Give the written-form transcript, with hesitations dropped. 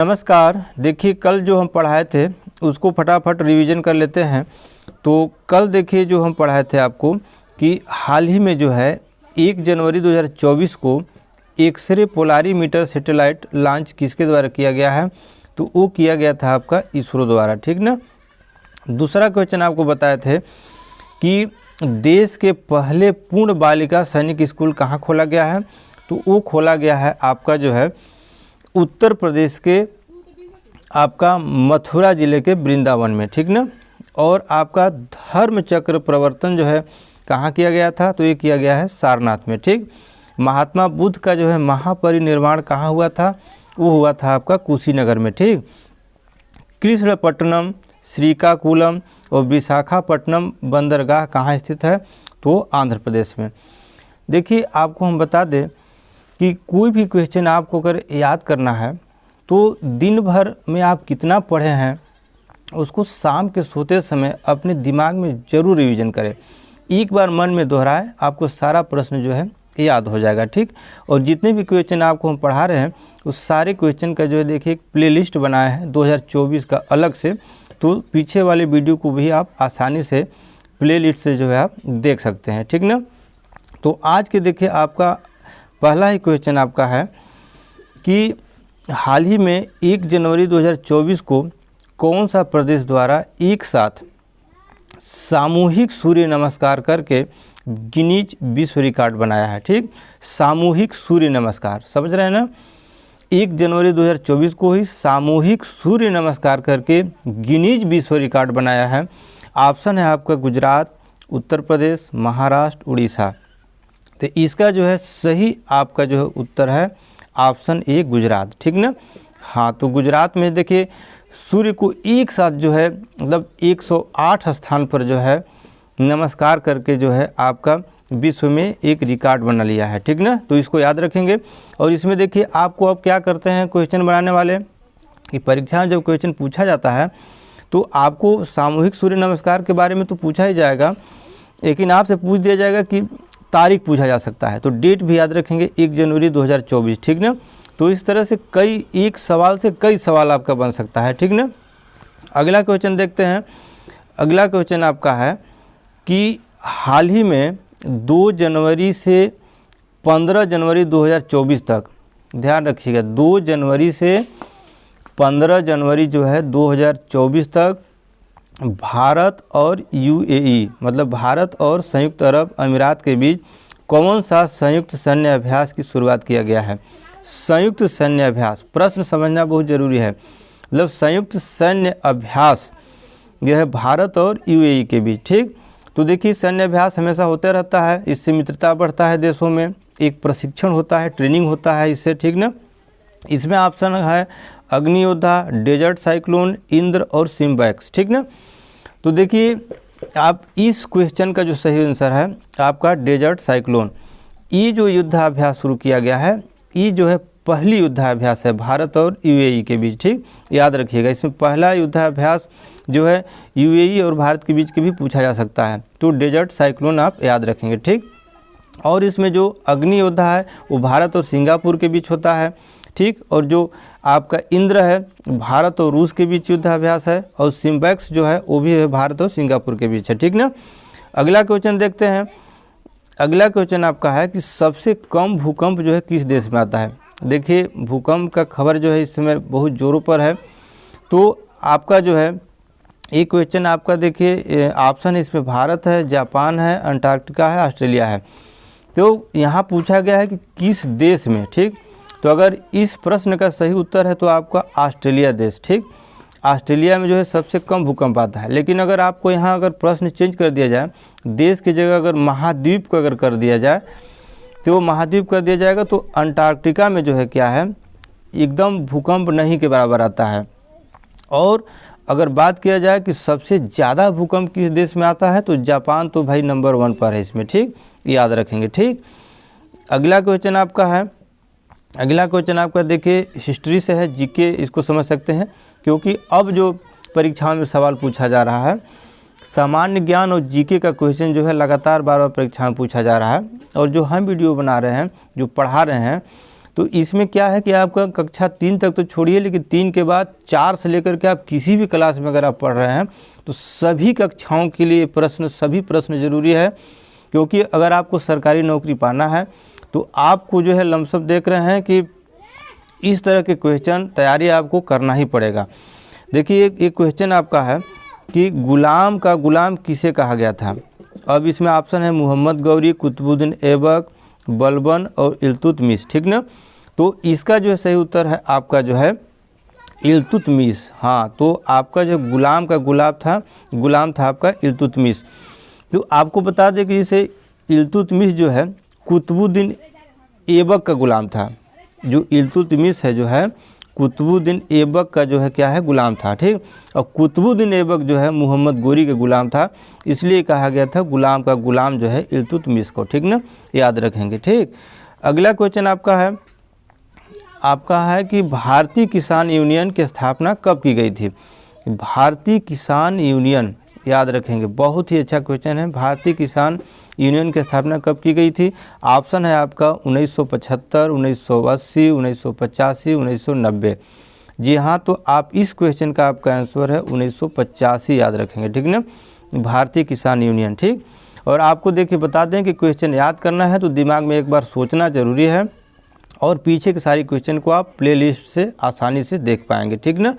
नमस्कार। देखिए, कल जो हम पढ़ाए थे उसको फटाफट रिवीजन कर लेते हैं। तो कल देखिए जो हम पढ़ाए थे आपको कि हाल ही में जो है 1 जनवरी 2024 को एक्सरे पोलारीमीटर सैटेलाइट लॉन्च किसके द्वारा किया गया है? तो वो किया गया था आपका इसरो द्वारा, ठीक ना। दूसरा क्वेश्चन आपको बताए थे कि देश के पहले पूर्ण बालिका सैनिक स्कूल कहाँ खोला गया है? तो वो खोला गया है आपका जो है उत्तर प्रदेश के आपका मथुरा ज़िले के वृंदावन में, ठीक ना। और आपका धर्म चक्र प्रवर्तन जो है कहाँ किया गया था? तो ये किया गया है सारनाथ में, ठीक। महात्मा बुद्ध का जो है महापरिनिर्वाण कहाँ हुआ था? वो हुआ था आपका कुशीनगर में, ठीक। कृष्णपट्टनम, श्रीकाकुलम और विशाखापट्टनम बंदरगाह कहाँ स्थित है? तो आंध्र प्रदेश में। देखिए, आपको हम बता दें कि कोई भी क्वेश्चन आपको अगर याद करना है तो दिन भर में आप कितना पढ़े हैं उसको शाम के सोते समय अपने दिमाग में ज़रूर रिवीजन करें। एक बार मन में दोहराए, आपको सारा प्रश्न जो है याद हो जाएगा, ठीक। और जितने भी क्वेश्चन आपको हम पढ़ा रहे हैं उस सारे क्वेश्चन का जो है देखिए एक प्लेलिस्ट बनाया है 2024 का अलग से, तो पीछे वाले वीडियो को भी आप आसानी से प्लेलिस्ट से जो है आप देख सकते हैं, ठीक ना। तो आज के देखिए आपका पहला ही क्वेश्चन आपका है कि हाल ही में 1 जनवरी 2024 को कौन सा प्रदेश द्वारा एक साथ सामूहिक सूर्य नमस्कार करके गिनीज विश्व रिकॉर्ड बनाया है, ठीक। सामूहिक सूर्य नमस्कार, समझ रहे हैं ना। 1 जनवरी 2024 को ही सामूहिक सूर्य नमस्कार करके गिनीज विश्व रिकॉर्ड बनाया है। ऑप्शन है आपका गुजरात, उत्तर प्रदेश, महाराष्ट्र, उड़ीसा। तो इसका जो है सही आपका जो है उत्तर है ऑप्शन ए गुजरात, ठीक ना। हाँ, तो गुजरात में देखिए सूर्य को एक साथ जो है मतलब 108 स्थान पर जो है नमस्कार करके जो है आपका विश्व में एक रिकॉर्ड बना लिया है, ठीक ना। तो इसको याद रखेंगे। और इसमें देखिए आपको अब क्या करते हैं क्वेश्चन बनाने वाले कि परीक्षा में जब क्वेश्चन पूछा जाता है तो आपको सामूहिक सूर्य नमस्कार के बारे में तो पूछा ही जाएगा, लेकिन आपसे पूछ दिया जाएगा कि तारीख पूछा जा सकता है, तो डेट भी याद रखेंगे 1 जनवरी 2024, ठीक ना। तो इस तरह से एक सवाल से कई सवाल आपका बन सकता है, ठीक ना। अगला क्वेश्चन देखते हैं। अगला क्वेश्चन आपका है कि हाल ही में 2 जनवरी से 15 जनवरी 2024 तक, ध्यान रखिएगा 2 जनवरी से 15 जनवरी जो है 2024 तक भारत और यूएई मतलब भारत और संयुक्त अरब अमीरात के बीच कौन सा संयुक्त सैन्य अभ्यास की शुरुआत किया गया है? संयुक्त सैन्य अभ्यास, प्रश्न समझना बहुत ज़रूरी है। मतलब संयुक्त सैन्य अभ्यास यह है भारत और यूएई के बीच, ठीक। तो देखिए सैन्य अभ्यास हमेशा होता रहता है, इससे मित्रता बढ़ता है देशों में, एक प्रशिक्षण होता है, ट्रेनिंग होता है इससे, ठीक ना। इसमें ऑप्शन है अग्नि योद्धा, डेजर्ट साइक्लोन, इंद्र और सिम्बैक्स, ठीक ना। तो देखिए आप इस क्वेश्चन का जो सही आंसर है आपका डेजर्ट साइक्लोन। ये जो युद्धाभ्यास शुरू किया गया है ये जो है पहली युद्धाभ्यास है भारत और यूएई के बीच, ठीक। याद रखिएगा इसमें पहला युद्धाभ्यास जो है यूएई और भारत के बीच के भी पूछा जा सकता है, तो डेजर्ट साइक्लोन आप याद रखेंगे, ठीक। और इसमें जो अग्नि योद्धा है वो भारत और सिंगापुर के बीच होता है, ठीक। और जो आपका इंद्र है भारत और रूस के बीच युद्धाभ्यास है, और सिम्बैक्स जो है वो भी है भारत और सिंगापुर के बीच है, ठीक ना। अगला क्वेश्चन देखते हैं। अगला क्वेश्चन आपका है कि सबसे कम भूकंप जो है किस देश में आता है? देखिए भूकंप का खबर जो है इस समय बहुत जोरों पर है, तो आपका जो है एक क्वेश्चन आपका देखिए ऑप्शन इसमें भारत है, जापान है, अंटार्कटिका है, ऑस्ट्रेलिया है। तो यहाँ पूछा गया है कि किस देश में, ठीक। तो अगर इस प्रश्न का सही उत्तर है तो आपका ऑस्ट्रेलिया देश, ठीक। ऑस्ट्रेलिया में जो है सबसे कम भूकंप आता है। लेकिन अगर आपको यहाँ अगर प्रश्न चेंज कर दिया जाए, देश की जगह अगर महाद्वीप को अगर कर दिया जाए तो वो महाद्वीप कर दिया जाएगा, तो अंटार्कटिका में जो है क्या है एकदम भूकंप नहीं के बराबर आता है। और अगर बात किया जाए कि सबसे ज़्यादा भूकंप किस देश में आता है तो जापान तो भाई नंबर 1 पर है इसमें, ठीक। याद रखेंगे, ठीक। अगला क्वेश्चन आपका है, अगला क्वेश्चन आपका देखिए हिस्ट्री से है, जीके इसको समझ सकते हैं क्योंकि अब जो परीक्षाओं में सवाल पूछा जा रहा है सामान्य ज्ञान और जीके का क्वेश्चन जो है लगातार बार बार परीक्षा में पूछा जा रहा है। और जो हम वीडियो बना रहे हैं, जो पढ़ा रहे हैं, तो इसमें क्या है कि आपका कक्षा 3 तक तो छोड़िए, लेकिन 3 के बाद 4 से लेकर के आप किसी भी क्लास में अगर आप पढ़ रहे हैं तो सभी कक्षाओं के लिए सभी प्रश्न ज़रूरी है, क्योंकि अगर आपको सरकारी नौकरी पाना है तो आपको जो है लमसम देख रहे हैं कि इस तरह के क्वेश्चन तैयारी आपको करना ही पड़ेगा। देखिए एक क्वेश्चन आपका है कि गुलाम का गुलाम किसे कहा गया था। अब इसमें ऑप्शन है मोहम्मद गौरी, कुतुबुद्दीन ऐबक, बलबन और इल्तुतमिश, ठीक ना। तो इसका जो है सही उत्तर है आपका जो है इल्तुतमिश। हाँ, तो आपका जो गुलाम का गुलाम था आपका इल्तुतमिश। तो आपको बता दें कि जैसे इल्तुतमिश जो है कुतुबुद्दीन ऐबक का गुलाम था। जो इल्तुतमिश है जो है कुतुबुद्दीन ऐबक का जो है क्या है गुलाम था, ठीक। और कुतुबुद्दीन ऐबक जो है मोहम्मद गौरी के गुलाम था, इसलिए कहा गया था गुलाम का गुलाम जो है इल्तुतमिश को, ठीक ना, याद रखेंगे, ठीक। अगला क्वेश्चन आपका है कि भारतीय किसान यूनियन की स्थापना कब की गई थी। भारतीय किसान यूनियन याद रखेंगे, बहुत ही अच्छा क्वेश्चन है। भारतीय किसान यूनियन की स्थापना कब की गई थी। ऑप्शन है आपका 1975, 1980, 1985, 1990। जी हाँ, तो आप इस क्वेश्चन का आपका आंसर है 1985 याद रखेंगे, ठीक ना, भारतीय किसान यूनियन, ठीक। और आपको देखिए बता दें कि क्वेश्चन याद करना है तो दिमाग में एक बार सोचना ज़रूरी है, और पीछे के सारी क्वेश्चन को आप प्लेलिस्ट से आसानी से देख पाएंगे, ठीक ना।